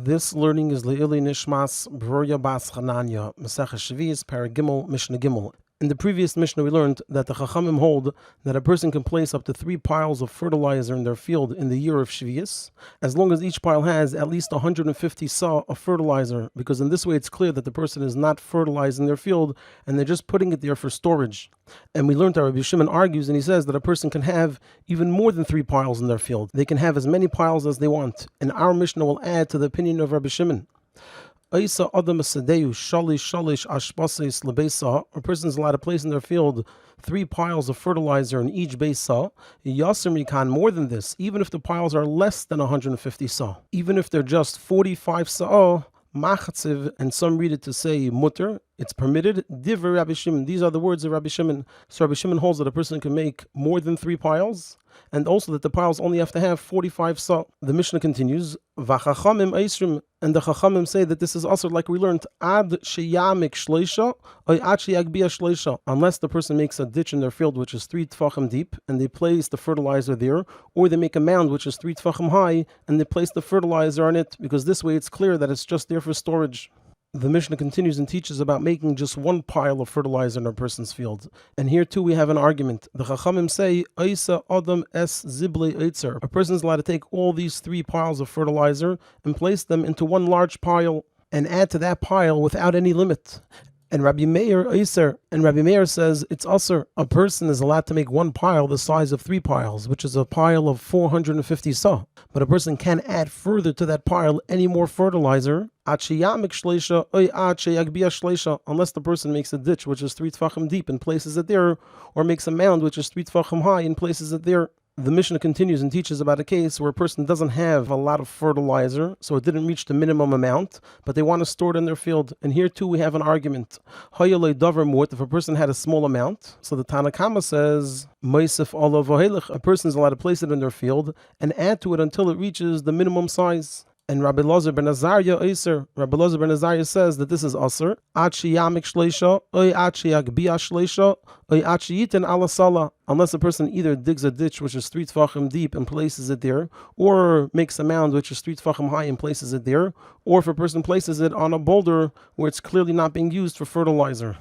This learning is Le'ili Nishmas Broya Bas Chananya, Maseches Sheviis, Perek Gimel, Mishna Gimel. In the previous Mishnah, we learned that the Chachamim hold that a person can place up to 3 piles of fertilizer in their field in the year of Sheviis, as long as each pile has at least 150 saw of fertilizer, because in this way it's clear that the person is not fertilizing their field and they're just putting it there for storage. And we learned that Rabbi Shimon argues and he says that a person can have even more than 3 piles in their field. They can have as many piles as they want. And our Mishnah will add to the opinion of Rabbi Shimon. A person is allowed to place in their field 3 piles of fertilizer in each base saw. More than this, even if the piles are less than 150 saw. Even if they're just 45 saw, machatziv, and some read it to say mutter, it's permitted. Divrei Rabbi Shimon. These are the words of Rabbi Shimon. So Rabbi Shimon holds that a person can make more than 3 piles, and also that the piles only have to have 45 saw. The Mishnah continues, V'chachamim eisrim, and the Chachamim say that this is also like we learned, ad sheyamik shleisha, or ad sheyagbia shleisha, unless the person makes a ditch in their field which is 3 tfachim deep, and they place the fertilizer there, or they make a mound which is 3 tfachim high, and they place the fertilizer on it, because this way it's clear that it's just there for storage. The Mishnah continues and teaches about making just 1 pile of fertilizer in a person's field. And here too we have an argument. The Chachamim say, Eisa Adam es Zible Eitzer. A person is allowed to take all these 3 piles of fertilizer and place them into 1 large pile and add to that pile without any limit. And Rabbi Meir says it's usher. A person is allowed to make 1 pile the size of 3 piles, which is a pile of 450 saw. But a person can add further to that pile any more fertilizer, unless the person makes a ditch which is 3 tfachim deep and places it there, or makes a mound which is 3 tfachim high and places it there. The Mishnah continues and teaches about a case where a person doesn't have a lot of fertilizer, so it didn't reach the minimum amount, but they want to store it in their field. And here too we have an argument. If a person had a small amount, so the Tanakama says, a person is allowed to place it in their field and add to it until it reaches the minimum size. And Rabbi Lozer ben Azariah says that this is aser. Unless a person either digs a ditch which is 3 tfachim deep and places it there, or makes a mound which is 3 tfachim high and places it there, or if a person places it on a boulder where it's clearly not being used for fertilizer.